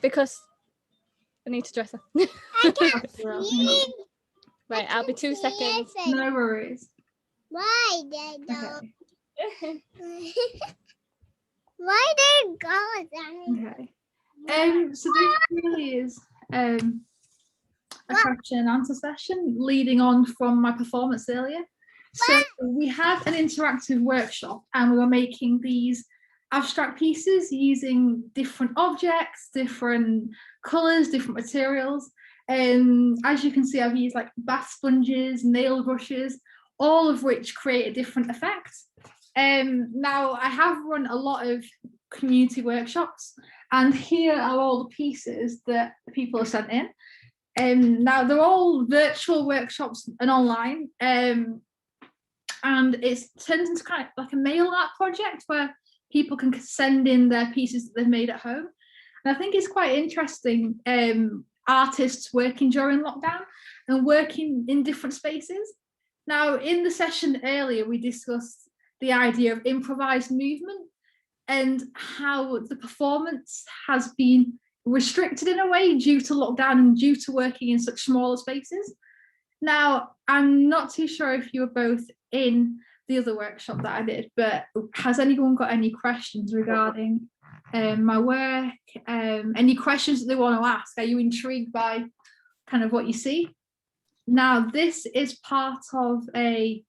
because I need to dress her. I can't see. Right, I'll be 2 seconds. No worries. Why they don't? Okay. Why they go down? Okay. So this really is a question and answer session leading on from my performance earlier. So we had an interactive workshop and we were making these abstract pieces using different objects, different colours, different materials. As you can see, I've used like bath sponges, nail brushes, all of which create a different effect. Now I have run a lot of community workshops, and here are all the pieces that people have sent in. Now they're all virtual workshops and online, and it turns into kind of like a mail art project where people can send in their pieces that they've made at home. And I think it's quite interesting, artists working during lockdown and working in different spaces. Now, in the session earlier, we discussed the idea of improvised movement and how the performance has been restricted in a way due to lockdown and due to working in such smaller spaces. Now, I'm not too sure if you were both in the other workshop that I did, but has anyone got any questions regarding my work? Any questions that they want to ask? Are you intrigued by kind of what you see? Now, this is part of a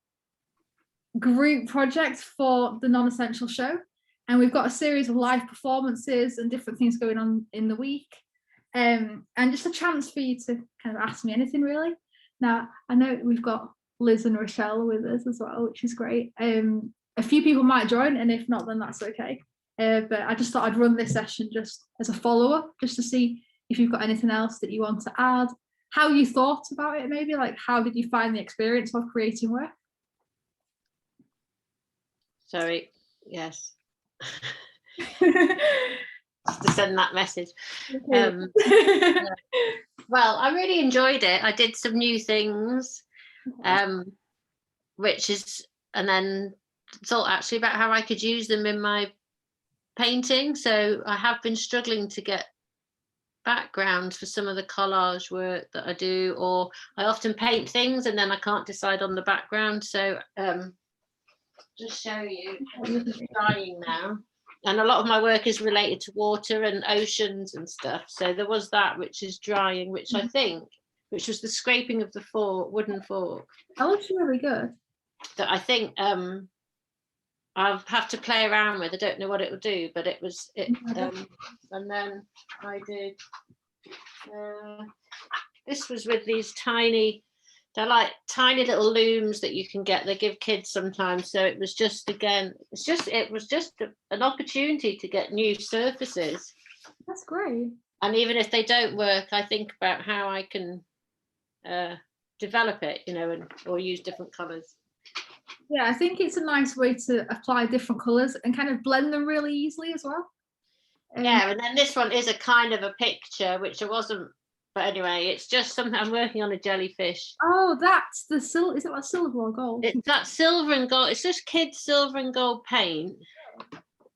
group project for the Non-Essential show, and we've got a series of live performances and different things going on in the week, and just a chance for you to kind of ask me anything really. Now, I know we've got Liz and Rochelle with us as well, which is great. A few people might join, and if not, then that's okay. But I just thought I'd run this session just as a follow-up, just to see if you've got anything else that you want to add, how you thought about it, maybe, like how did you find the experience of creating work? Sorry, yes. Just to send that message. Well, I really enjoyed it. I did some new things, which is, and then thought actually about how I could use them in my painting. So I have been struggling to get backgrounds for some of the collage work that I do, or I often paint things and then I can't decide on the background. So just show you, it's drying now. And a lot of my work is related to water and oceans and stuff. So there was that, which is drying, which I think, which was the scraping of the wooden fork. That looks really good. That I think I'll have to play around with. I don't know what it will do, but it was it. And then I did. This was with these tiny. They're like tiny little looms that you can get. They give kids sometimes. So it was just, again, it was just an opportunity to get new surfaces. That's great. And even if they don't work, I think about how I can develop it, or use different colours. Yeah, I think it's a nice way to apply different colours and kind of blend them really easily as well. Yeah, and then this one is a kind of a picture, which I wasn't. But anyway, it's just something. I'm working on a jellyfish. Oh, that's the silver. Is it like silver or gold? It's that silver and gold. It's just kids' silver and gold paint.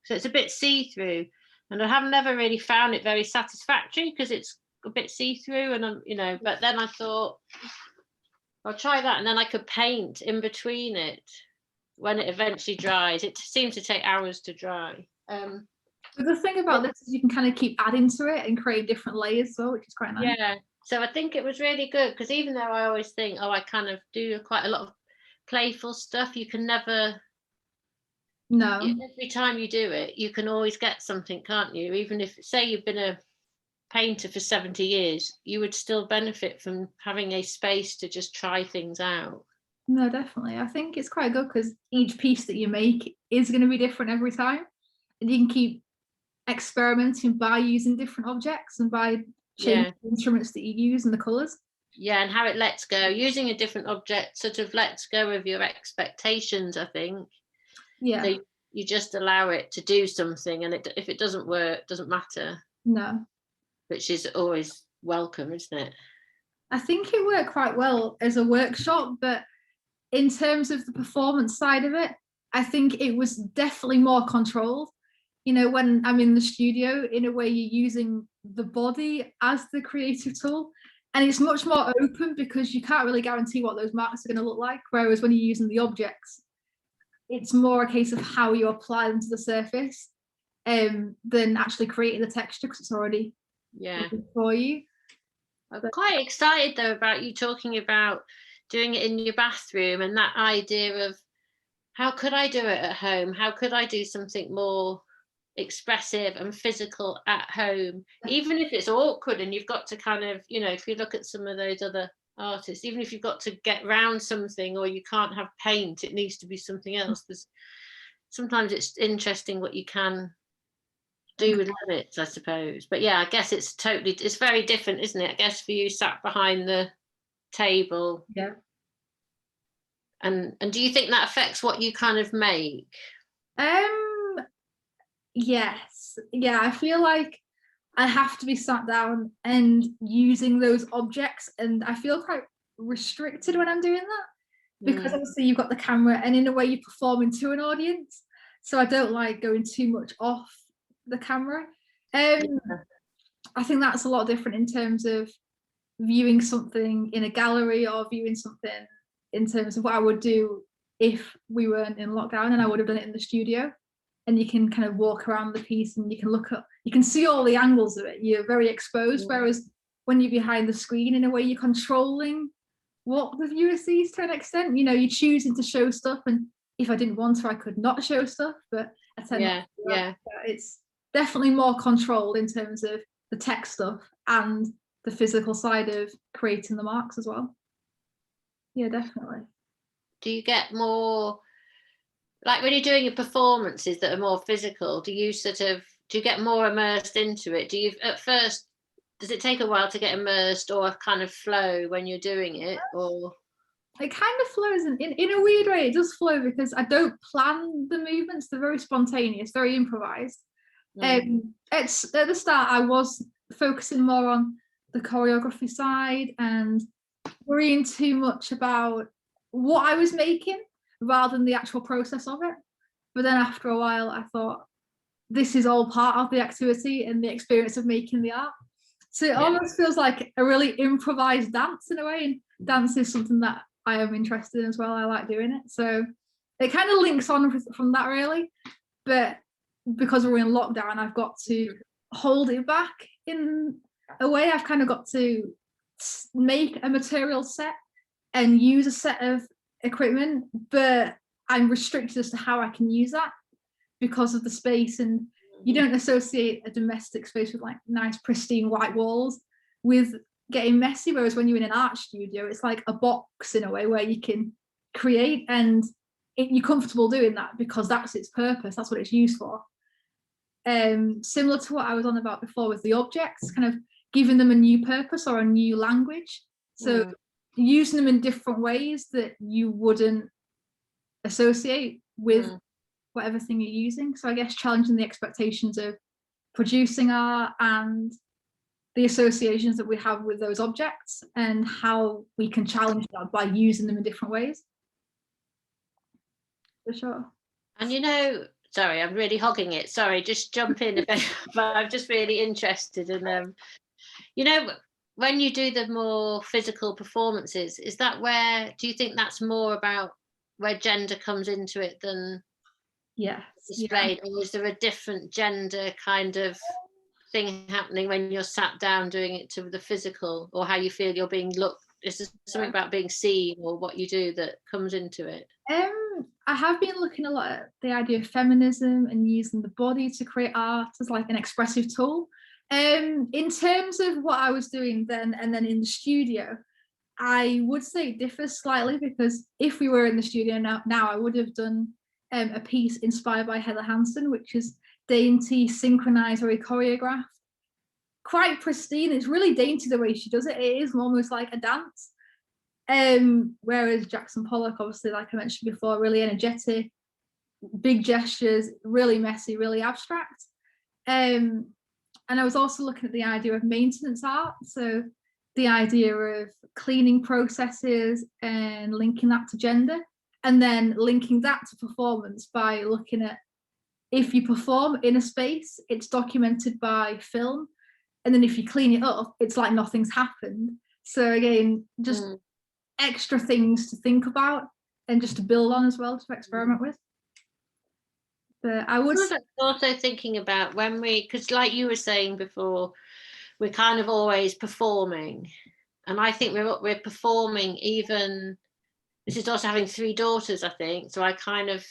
So it's a bit see-through. And I have never really found it very satisfactory because it's a bit see-through. And, but then I thought, I'll try that. And then I could paint in between it when it eventually dries. It seems to take hours to dry. But the thing about this is you can kind of keep adding to it and create different layers, which is quite nice. Yeah, so I think it was really good because even though I always think, I kind of do quite a lot of playful stuff, you can never. No. Every time you do it, you can always get something, can't you? Even if, say, you've been a painter for 70 years, you would still benefit from having a space to just try things out. No, definitely. I think it's quite good because each piece that you make is going to be different every time, and you can keep experimenting by using different objects and by changing the instruments that you use and the colours. Yeah, and how it lets go. Using a different object sort of lets go of your expectations, I think. Yeah. So you just allow it to do something, and if it doesn't work, it doesn't matter. No. Which is always welcome, isn't it? I think it worked quite well as a workshop, but in terms of the performance side of it, I think it was definitely more controlled. you know, when I'm in the studio, in a way you're using the body as the creative tool, and it's much more open because you can't really guarantee what those marks are going to look like, whereas when you're using the objects, it's more a case of how you apply them to the surface than actually creating the texture, because it's already for you. I'm quite excited though about you talking about doing it in your bathroom, and that idea of how could I do it at home? How could I do something more expressive and physical at home, even if it's awkward and you've got to kind of, you know, if you look at some of those other artists, even if you've got to get round something or you can't have paint, it needs to be something else. There's sometimes it's interesting what you can do with limits, I suppose. But yeah, I guess it's very different, isn't it? I guess for you sat behind the table. Yeah. And do you think that affects what you kind of make? Yes. Yeah, I feel like I have to be sat down and using those objects, and I feel quite restricted when I'm doing that, because obviously you've got the camera and in a way you're performing to an audience, so I don't like going too much off the camera. I think that's a lot different in terms of viewing something in a gallery or viewing something in terms of what I would do if we weren't in lockdown and I would have done it in the studio. And you can kind of walk around the piece and you can see all the angles of it. You're very exposed. Whereas when you're behind the screen, in a way, you're controlling what the viewer sees to an extent. You know, you're choosing to show stuff, and if I didn't want to, I could not show stuff. But I tend not to do that. It's definitely more controlled in terms of the tech stuff and the physical side of creating the marks as well. Yeah, definitely. Do you get more, like when you're doing your performances that are more physical, do you get more immersed into it? Do you, at first, does it take a while to get immersed or kind of flow when you're doing it? Or it kind of flows in a weird way. It does flow because I don't plan the movements. They're very spontaneous, very improvised. At the start, I was focusing more on the choreography side and worrying too much about what I was making rather than the actual process of it. But then after a while, I thought, this is all part of the activity and the experience of making the art. So it almost feels like a really improvised dance in a way. And dance is something that I am interested in as well. I like doing it. So it kind of links on from that really. But because we're in lockdown, I've got to hold it back in a way. I've kind of got to make a material set and use a set of equipment, but I'm restricted as to how I can use that because of the space. And you don't associate a domestic space with like nice pristine white walls with getting messy, whereas when you're in an art studio, it's like a box in a way where you can create, and you're comfortable doing that because that's its purpose, that's what it's used for. Similar to what I was on about before with the objects, kind of giving them a new purpose or a new language. So using them in different ways that you wouldn't associate with whatever thing you're using. So I guess challenging the expectations of producing art and the associations that we have with those objects and how we can challenge that by using them in different ways. For sure. And you know, sorry, I'm really hogging it. Sorry, just jump in a bit, but I'm just really interested in you know, when you do the more physical performances, is that where, do you think that's more about where gender comes into it than displayed? Or is there a different gender kind of thing happening when you're sat down doing it to the physical, or how you feel you're being looked? Is there something about being seen or what you do that comes into it? I have been looking a lot at the idea of feminism and using the body to create art as like an expressive tool. In terms of what I was doing then and then in the studio, I would say it differs slightly, because if we were in the studio now I would have done a piece inspired by Heather Hansen, which is dainty, synchronized, very choreographed, quite pristine. It's really dainty the way she does it. It is almost like a dance. Whereas Jackson Pollock, obviously, like I mentioned before, really energetic, big gestures, really messy, really abstract. And I was also looking at the idea of maintenance art, so the idea of cleaning processes and linking that to gender, and then linking that to performance by looking at if you perform in a space, it's documented by film, and then if you clean it up, it's like nothing's happened. So again, just extra things to think about and just to build on as well, to experiment with. But I would also thinking about when because like you were saying before, we're kind of always performing, and I think we're performing even. This is also having 3 daughters, I think, so I kind of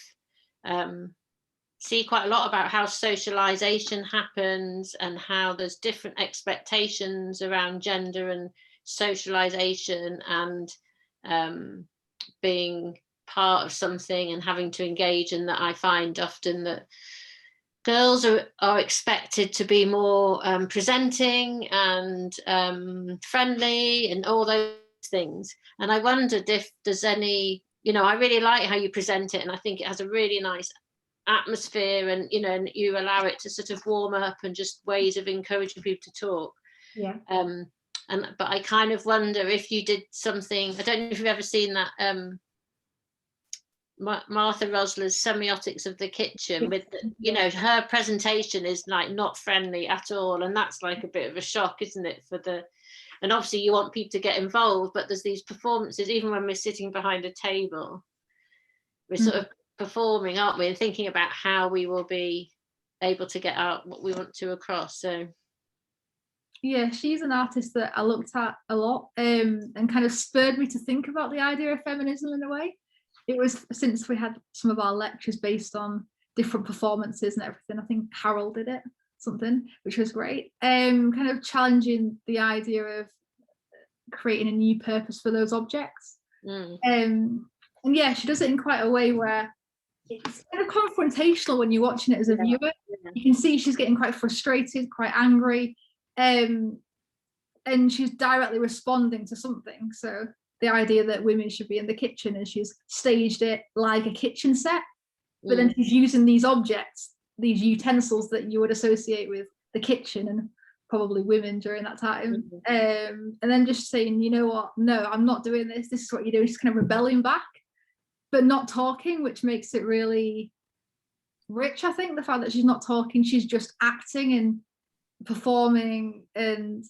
see quite a lot about how socialization happens and how there's different expectations around gender and socialization and being part of something and having to engage in that. I find often that girls are expected to be more presenting and friendly and all those things. And I wondered if there's any, I really like how you present it, and I think it has a really nice atmosphere, and and you allow it to sort of warm up and just ways of encouraging people to talk. Yeah. But I kind of wonder if you did something. I don't know if you've ever seen that Martha Rosler's Semiotics of the Kitchen, with her presentation is like not friendly at all, and that's like a bit of a shock, isn't it, and obviously you want people to get involved, but there's these performances, even when we're sitting behind a table, we're sort of performing, aren't we, and thinking about how we will be able to get out what we want to across. So yeah, she's an artist that I looked at a lot, and kind of spurred me to think about the idea of feminism in a way. It was since we had some of our lectures based on different performances and everything. I think Harold did it, which was great. Kind of challenging the idea of creating a new purpose for those objects. And yeah, she does it in quite a way where it's kind of confrontational when you're watching it as a viewer. You can see she's getting quite frustrated, quite angry, and she's directly responding to something. So the idea that women should be in the kitchen, and she's staged it like a kitchen set, but then she's using these objects, these utensils that you would associate with the kitchen and probably women during that time, and then just saying, you know what, no, I'm not doing this, this is what you're doing. She's kind of rebelling back, but not talking, which makes it really rich. I think the fact that she's not talking, she's just acting and performing, and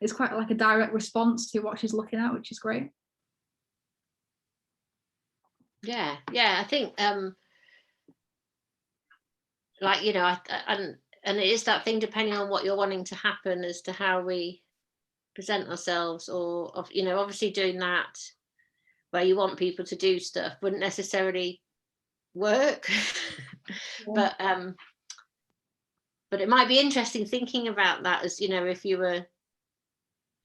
it's quite like a direct response to what she's looking at, which is great. Yeah, I think and it is that thing, depending on what you're wanting to happen as to how we present ourselves, or obviously doing that where you want people to do stuff wouldn't necessarily work. But it might be interesting thinking about that as if you were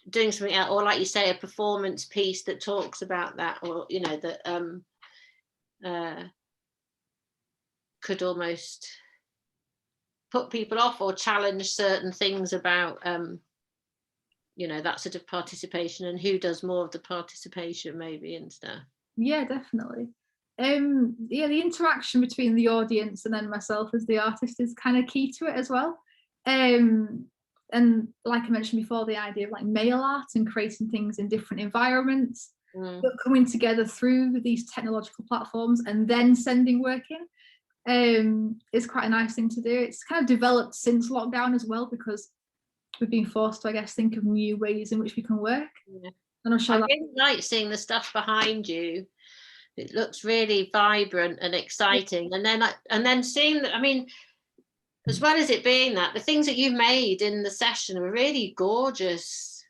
doing something else, or like you say, a performance piece that talks about that, or that could almost put people off or challenge certain things about that sort of participation, and who does more of the participation maybe and stuff. Yeah, definitely. The interaction between the audience and then myself as the artist is kind of key to it as well. And like I mentioned before, the idea of like mail art and creating things in different environments, but coming together through these technological platforms and then sending work in is quite a nice thing to do. It's kind of developed since lockdown as well, because we've been forced to, I guess, think of new ways in which we can work. And I'm sure I really like seeing the stuff behind you. It looks really vibrant and exciting. And then seeing that, I mean, as well as it being that, the things that you've made in the session were really gorgeous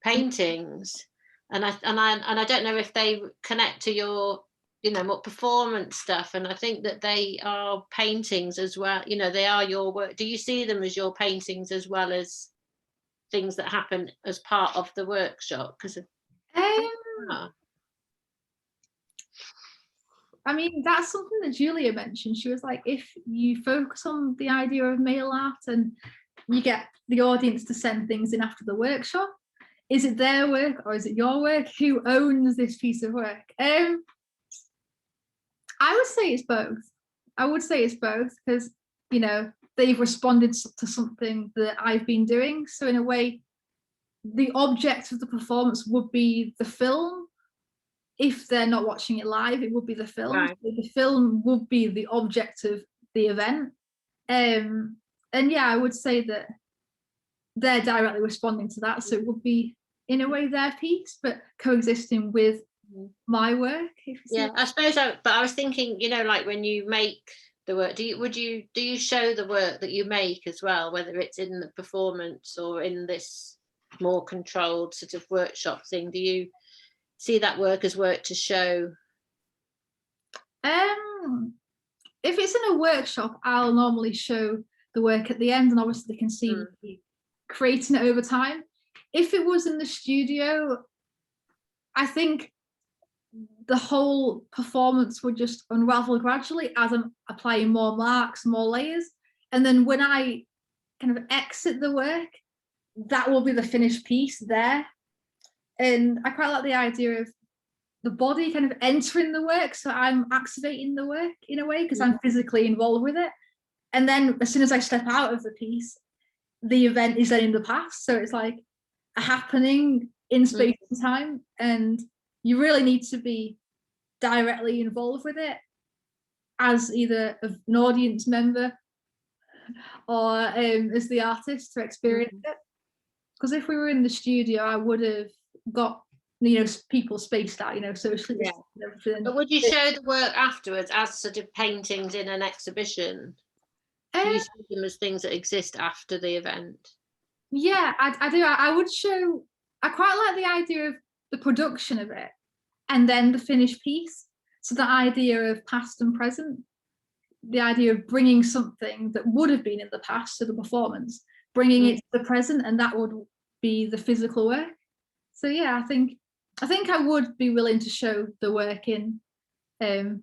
paintings. And I don't know if they connect to your, more performance stuff. And I think that they are paintings as well. They are your work. Do you see them as your paintings as well as things that happen as part of the workshop? Because I mean, that's something that Julia mentioned. She was like, if you focus on the idea of mail art and you get the audience to send things in after the workshop, is it their work or is it your work? Who owns this piece of work? I would say it's both. Because, they've responded to something that I've been doing. So in a way, the object of the performance would be the film if they're not watching it live, it would be the film. Right. So the film would be the object of the event. And yeah, I would say that they're directly responding to that. So it would be, in a way, their piece, but coexisting with my work. Yeah, I suppose. But I was thinking, you know, like when you make the work, do you show the work that you make as well, whether it's in the performance or in this more controlled sort of workshop thing? Do you see that work as work to show? If it's in a workshop, I'll normally show the work at the end, and obviously they can see me creating it over time. If it was in the studio, I think the whole performance would just unravel gradually as I'm applying more marks, more layers. And then when I kind of exit the work, that will be the finished piece there. And I quite like the idea of the body kind of entering the work. So I'm activating the work in a way because I'm physically involved with it. And then as soon as I step out of the piece, the event is then in the past. So it's like a happening in space and time. And you really need to be directly involved with it as either an audience member or as the artist to experience it. Because if we were in the studio, I would have got, you know, people spaced out, you know, socially. Yeah. And everything. But would you show the work afterwards as sort of paintings in an exhibition? Do you see them as things that exist after the event? Yeah, I do. I would show, I quite like the idea of the production of it and then the finished piece. So the idea of past and present, the idea of bringing something that would have been in the past to the performance, bringing it to the present, and that would be the physical work. So yeah, I think I would be willing to show the work in a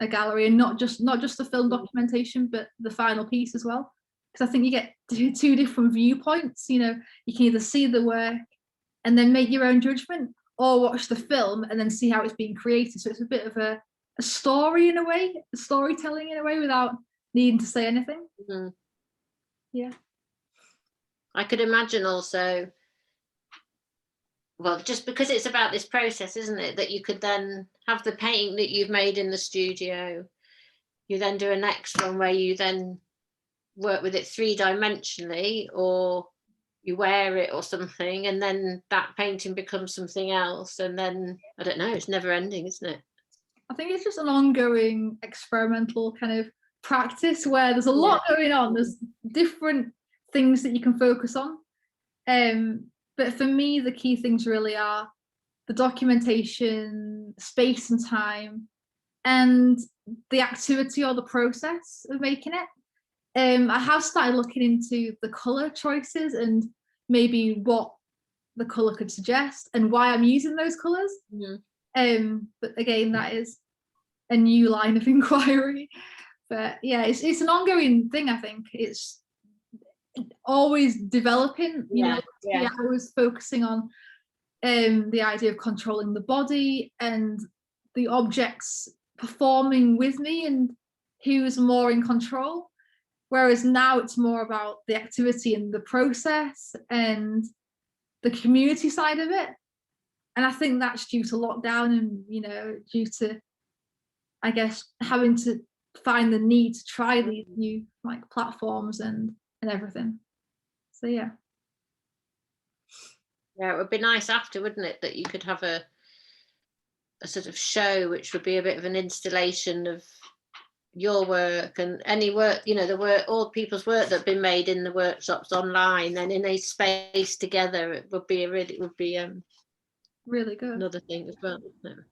gallery, and not just the film documentation, but the final piece as well. Because I think you get two different viewpoints. You know, you can either see the work and then make your own judgment, or watch the film and then see how it's being created. So it's a bit of a story in a way, a storytelling in a way, without needing to say anything. Yeah. I could imagine also, well, just because it's about this process, isn't it, that you could then have the painting that you've made in the studio, you then do a next one where you then work with it 3-dimensionally, or you wear it or something, and then that painting becomes something else, and then I don't know, it's never ending, isn't it? I think it's just an ongoing experimental kind of practice where there's a lot going on. There's different things that you can focus on, but for me the key things really are the documentation, space and time, and the activity or the process of making it. I have started looking into the color choices and maybe what the color could suggest and why I'm using those colors. But again, that is a new line of inquiry. But yeah, it's an ongoing thing. I think it's always developing. You know, I was focusing on the idea of controlling the body and the objects performing with me and who's more in control. Whereas now it's more about the activity and the process and the community side of it. And I think that's due to lockdown and, you know, due to, I guess, having to find the need to try these new like platforms and everything. So yeah. Yeah, it would be nice after, wouldn't it, that you could have a sort of show which would be a bit of an installation of your work and any work, you know, the work, all people's work that have been made in the workshops online, and in a space together. It would be really good. Another thing as well, isn't it?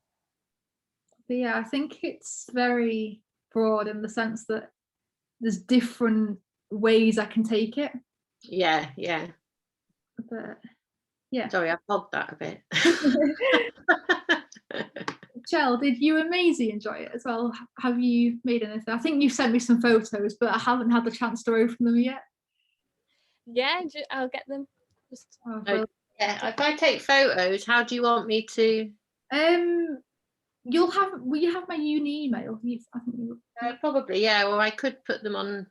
But yeah, I think it's very broad in the sense that there's different ways I can take it. Yeah. But yeah. Sorry, I bogged that a bit. Chell, did you and Maisie enjoy it as well? Have you made anything? I think you sent me some photos, but I haven't had the chance to open them yet. Yeah, I'll get them. Yeah, if I take photos, how do you want me to? Will you have my uni email? I think probably, yeah. Well, I could put them on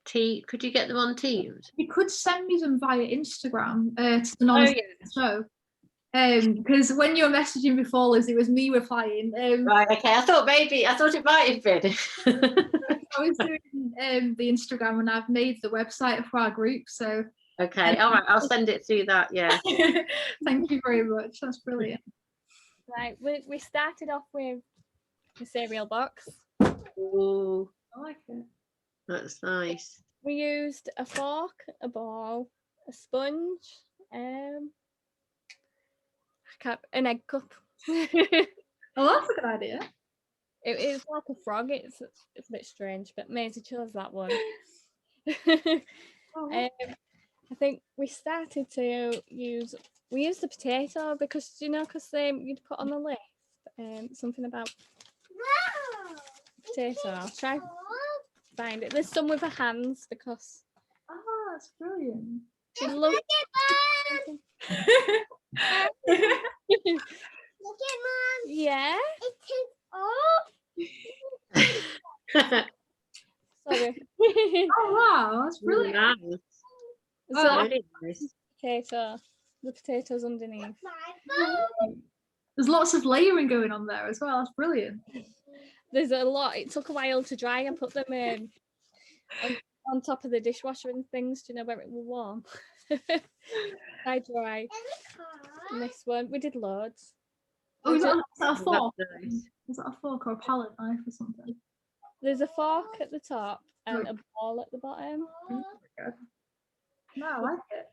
could you get them on Teams? You could send me them via Instagram to the show. Because when you were messaging before, Liz, it was me replying. Right, okay. I thought it might have been. I was doing the Instagram, and I've made the website for our group. So Okay, all right, I'll send it through that. Yeah. thank you very much. That's brilliant. Right, we started off with the cereal box. Ooh, I like it. that's nice. We used a fork, a ball, a sponge, an egg cup. Oh, that's a good idea. It is like a frog. It's a bit strange, but Maisie chose that one. Oh, I think we started to use the potato because because you'd put on the list something about potato. I'll try find it. There's some with her hands because oh, that's brilliant. she loves. Look at Mom. Yeah. It takes off. Sorry. Oh wow, that's brilliant. Nice. So Very nice. potato. The potatoes underneath. My phone. There's lots of layering going on there as well. That's brilliant. There's a lot. It took a while to dry. I put them on top of the dishwasher and things, where it was warm. I dry. And this one, we did loads. Oh, is that a fork? That's nice. Is that a fork or a palette knife or something? There's a fork at the top and a ball at the bottom. No, I like it.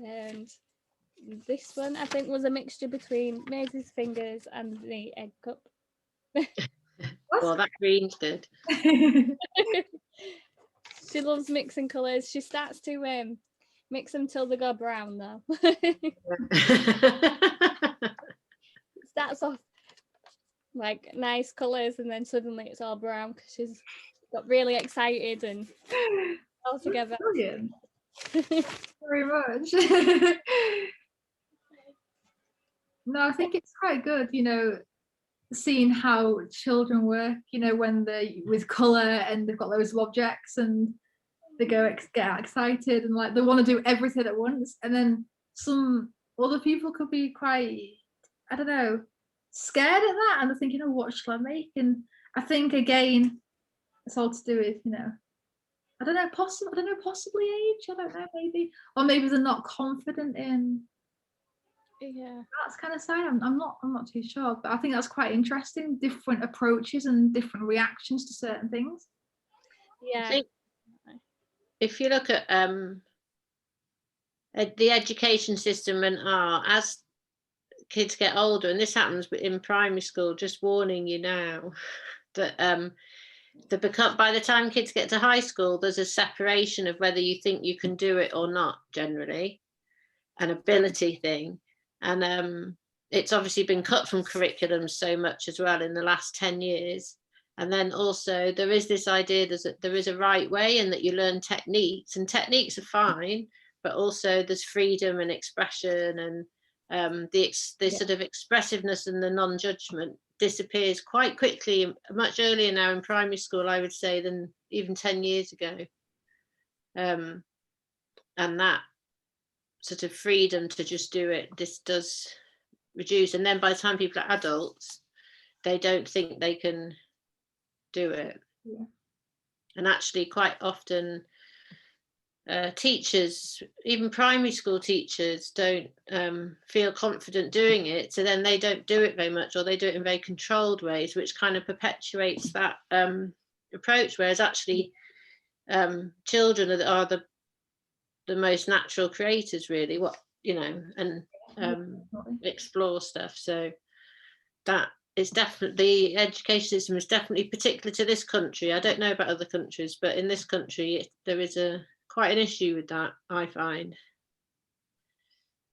And this one, I think, was a mixture between Maisie's fingers and the egg cup. Well, that green's good. She loves mixing colours. She starts to mix them till they go brown, though. Starts off like nice colours, and then suddenly it's all brown because she's got really excited and all together. Brilliant. Very much. No, I think it's quite good, seeing how children work, when they're with colour and they've got loads of objects and they get excited and like they want to do everything at once. And then some other people could be quite, I don't know, scared at that, and they're thinking, oh, what shall I make? And I think again, it's all to do with, I don't know, possibly age. I don't know, maybe, or maybe they're not confident in. Yeah, That's kind of sign. I'm not too sure, but I think that's quite interesting. Different approaches and different reactions to certain things. yeah. I think if you look at the education system and art, as kids get older, and this happens in primary school, just warning you now that by the time kids get to high school, there's a separation of whether you think you can do it or not, generally, an ability thing. And it's obviously been cut from curriculum so much as well in the last 10 years. And then also there is this idea that there is a right way and that you learn techniques, and techniques are fine, but also there's freedom and expression, and the sort of expressiveness and the non-judgment disappears quite quickly, much earlier now in primary school, I would say, than even 10 years ago. And that sort of freedom to just do it, this does reduce. And then by the time people are adults, they don't think they can do it. Yeah. And actually quite often teachers, even primary school teachers, don't feel confident doing it, so then they don't do it very much, or they do it in very controlled ways, which kind of perpetuates that approach, whereas actually children are the most natural creators, really, and explore stuff. So that is definitely, the education system is definitely particular to this country. I don't know about other countries, but in this country there is quite an issue with that, I find.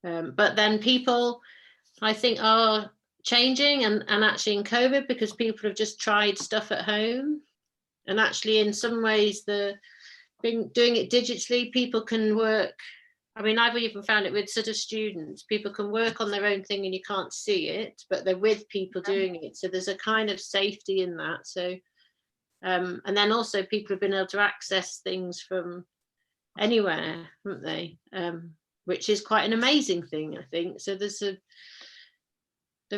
But then people, I think, are changing, and actually in COVID, because people have just tried stuff at home, and actually in some ways doing it digitally, people can work. I mean, I've even found it with sort of students, people can work on their own thing and you can't see it, but they're with people doing it. So there's a kind of safety in that. So, and then also people have been able to access things from anywhere, haven't they? which is quite an amazing thing, I think. So there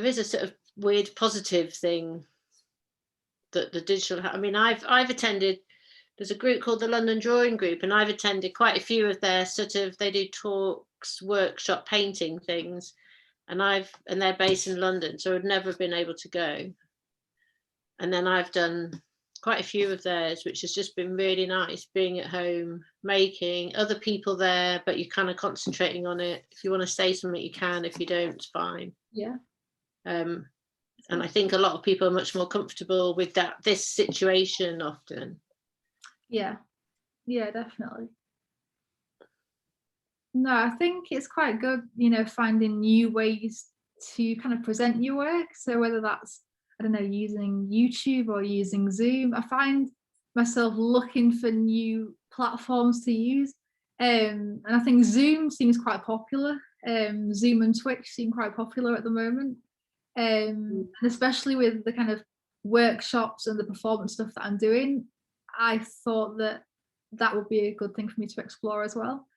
is a sort of weird positive thing that the digital, I mean, I've attended, there's a group called the London Drawing Group, and I've attended quite a few of their sort of, they do talks, workshop, painting things, and they're based in London, so I've never been able to go. And then I've done quite a few of theirs, which has just been really nice, being at home, making, other people there, but you're kind of concentrating on it. If you want to say something, you can. If you don't, it's fine. Yeah. And I think a lot of people are much more comfortable with this situation often. Yeah, definitely. No, I think it's quite good, finding new ways to kind of present your work. So whether that's, I don't know, using YouTube or using Zoom, I find myself looking for new platforms to use. And I think Zoom seems quite popular. Zoom and Twitch seem quite popular at the moment. And especially with the kind of workshops and the performance stuff that I'm doing, I thought that would be a good thing for me to explore as well.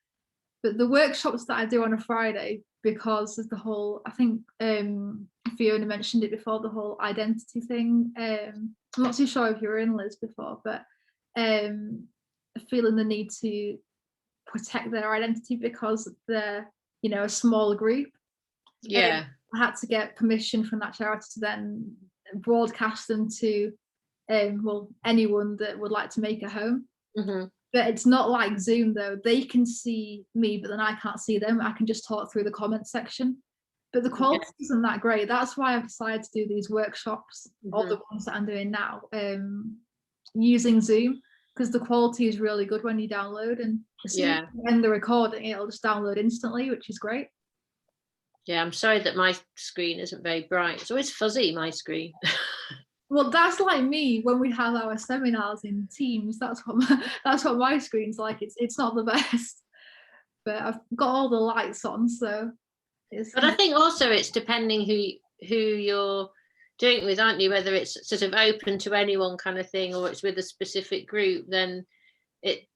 But the workshops that I do on a Friday, because of the whole, I think Fiona mentioned it before, the whole identity thing. I'm not too sure if you were in, Liz, before, but feeling the need to protect their identity because they're, a small group. Yeah. I had to get permission from that charity to then broadcast them to anyone that would like to make a home. Mm-hmm. But it's not like Zoom though. They can see me, but then I can't see them. I can just talk through the comment section. But the quality isn't that great. That's why I've decided to do these workshops, or the ones that I'm doing now, using Zoom, because the quality is really good when you download, and as soon as you end the recording, it'll just download instantly, which is great. Yeah, I'm sorry that my screen isn't very bright. It's always fuzzy, my screen. Well, that's like me when we have our seminars in Teams. That's what my screen's like. It's not the best, but I've got all the lights on, so it's. But I think also it's depending who you're doing it with, aren't you? Whether it's sort of open to anyone kind of thing, or it's with a specific group, then it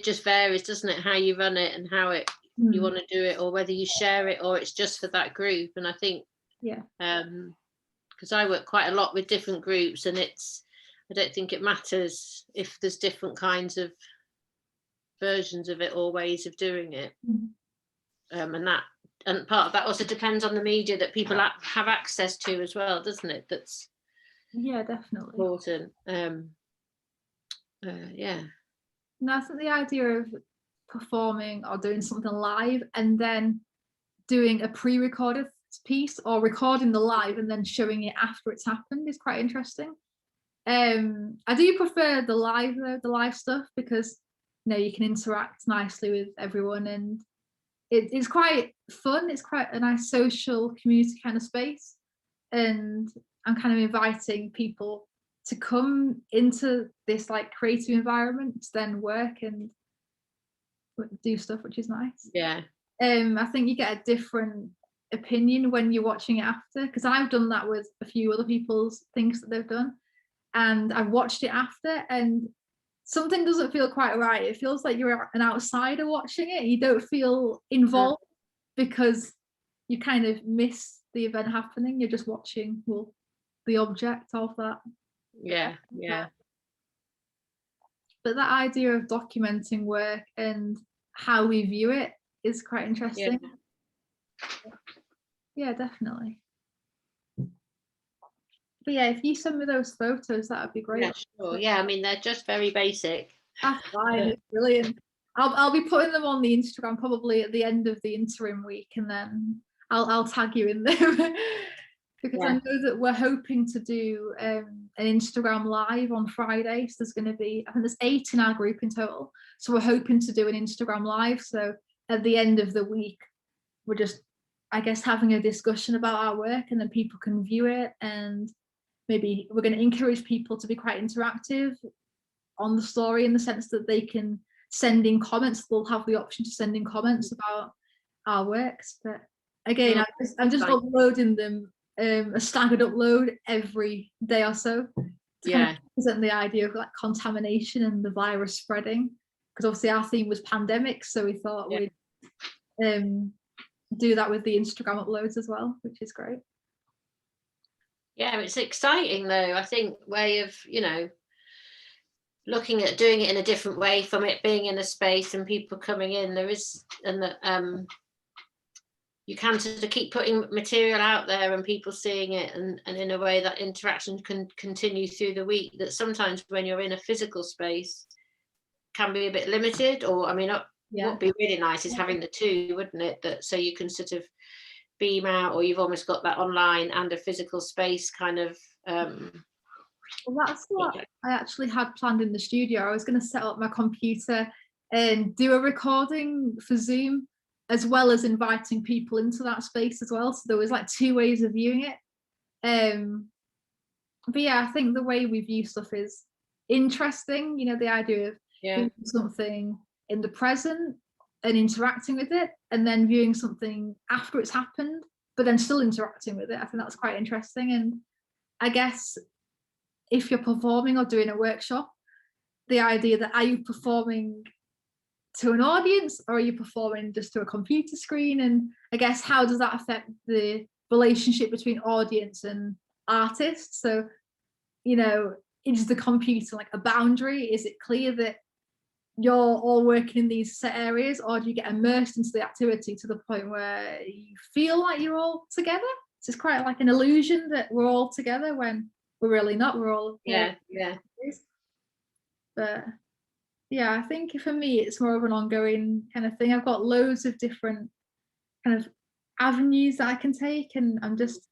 just varies, doesn't it? How you run it and how you want to do it, or whether you share it or it's just for that group. And I think because I work quite a lot with different groups, and I don't think it matters if there's different kinds of versions of it or ways of doing it. And part of that also depends on the media that people have access to as well, doesn't it? That's definitely important. No, I think the idea of performing or doing something live and then doing a pre-recorded piece, or recording the live and then showing it after it's happened, is quite interesting. I do prefer the live stuff, because you can interact nicely with everyone, and it's quite fun. It's quite a nice social community kind of space, and I'm kind of inviting people to come into this like creative environment to then work and do stuff, which is nice. I think you get a different opinion when you're watching it after, because I've done that with a few other people's things that they've done, and I've watched it after, and something doesn't feel quite right. It feels like you're an outsider watching it. You don't feel involved because you kind of miss the event happening. You're just watching the object of that. But that idea of documenting work and how we view it is quite interesting. Yeah, definitely. But if you send me those photos, that would be great. Sure. I mean, they're just very basic. That's fine. It's brilliant. I'll be putting them on the Instagram probably at the end of the interim week, and then I'll tag you in them. Because I know that we're hoping to do an Instagram live on Friday. So there's going to be, I think there's 8 in our group in total. So we're hoping to do an Instagram live. So at the end of the week, we're just, I guess, having a discussion about our work, and then people can view it, and maybe we're going to encourage people to be quite interactive on the story, in the sense that they can send in comments. They'll have the option to send in comments about our works. But again, I'm just uploading them, a staggered upload every day or so, to kind of present the idea of like contamination and the virus spreading, because obviously our theme was pandemic, so we thought we'd do that with the Instagram uploads as well, which is great. Yeah, it's exciting though. I think way of, looking at doing it in a different way from it being in a space and people coming in. There is, and that you can sort of keep putting material out there and people seeing it, and in a way that interaction can continue through the week, that sometimes when you're in a physical space can be a bit limited. Or I mean, what would be really nice is having the two, wouldn't it, that so you can sort of beam out, or you've almost got that online and a physical space kind of well, that's what I actually had planned in the studio. I was going to set up my computer and do a recording for Zoom, as well as inviting people into that space as well. So there was like two ways of viewing it. But yeah, I think the way we view stuff is interesting. The idea of viewing something in the present and interacting with it, and then viewing something after it's happened, but then still interacting with it. I think that's quite interesting. And I guess if you're performing or doing a workshop, the idea that are you performing to an audience, or are you performing just to a computer screen? And I guess how does that affect the relationship between audience and artist? So, is the computer like a boundary? Is it clear that you're all working in these set areas, or do you get immersed into the activity to the point where you feel like you're all together? So it's quite like an illusion that we're all together when we're really not. We're all But yeah, I think for me it's more of an ongoing kind of thing. I've got loads of different kind of avenues that I can take, and I'm just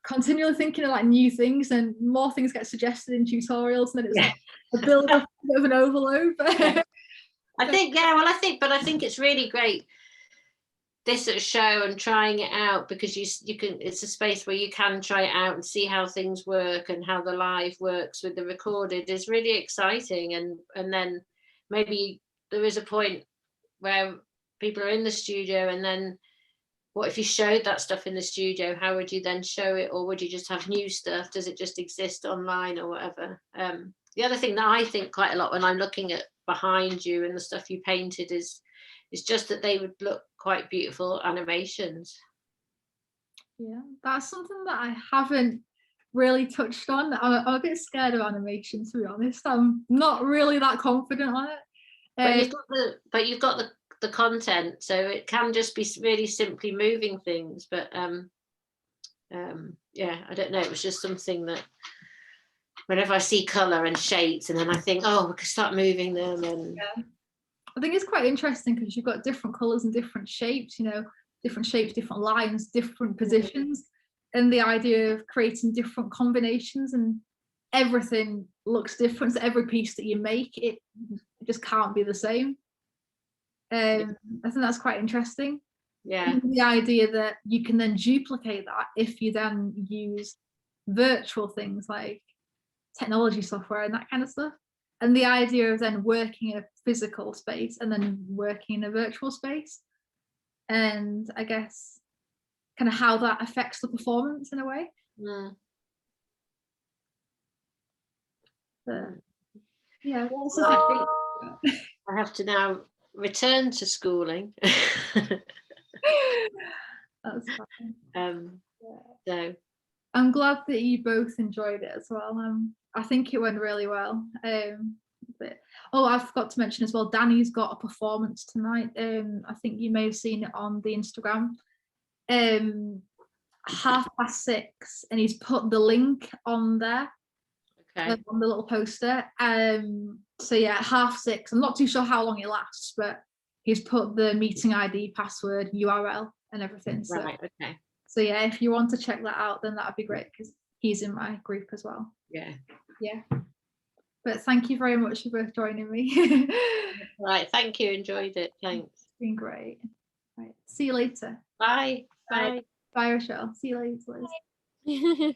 continually thinking of like new things, and more things get suggested in tutorials, and then it's like a bit of an overload. I think it's really great, this sort of show, and trying it out, because you can, it's a space where you can try it out and see how things work, and how the live works with the recorded is really exciting. And then maybe there is a point where people are in the studio, and then what if you showed that stuff in the studio? How would you then show it? Or would you just have new stuff? Does it just exist online or whatever? The other thing that I think quite a lot when I'm looking at behind you and the stuff you painted is just that they would look quite beautiful animations. Yeah, that's something that I haven't really touched on. I'm a bit scared of animation, to be honest. I'm not really that confident on it. But you've got the content, so it can just be really simply moving things. But I don't know. It was just something that whenever I see colour and shapes, and then I think, oh, we could start moving them. And I think it's quite interesting because you've got different colours and different shapes, different shapes, different lines, different positions, and the idea of creating different combinations, and everything looks different. So every piece that you make, it just can't be the same. I think that's quite interesting. Yeah. And the idea that you can then duplicate that if you then use virtual things like technology software and that kind of stuff. And the idea of then working in a physical space and then working in a virtual space. And I guess kind of how that affects the performance in a way. But yeah, I have to now return to schooling. That's fine. So I'm glad that you both enjoyed it as well. I think it went really well. But I forgot to mention as well, Danny's got a performance tonight. I think you may have seen it on the Instagram. 6:30, and he's put the link on there. Okay. On the little poster. So yeah, 6:30. I'm not too sure how long it lasts, but he's put the meeting ID, password, URL, and everything. So, right. Okay. So yeah, if you want to check that out, then that'd be great because he's in my group as well. Yeah. Yeah. But thank you very much for both joining me. Right. Thank you. Enjoyed it. Thanks. It's been great. Right. See you later. Bye. Bye. Bye, Rochelle. See you later. Bye.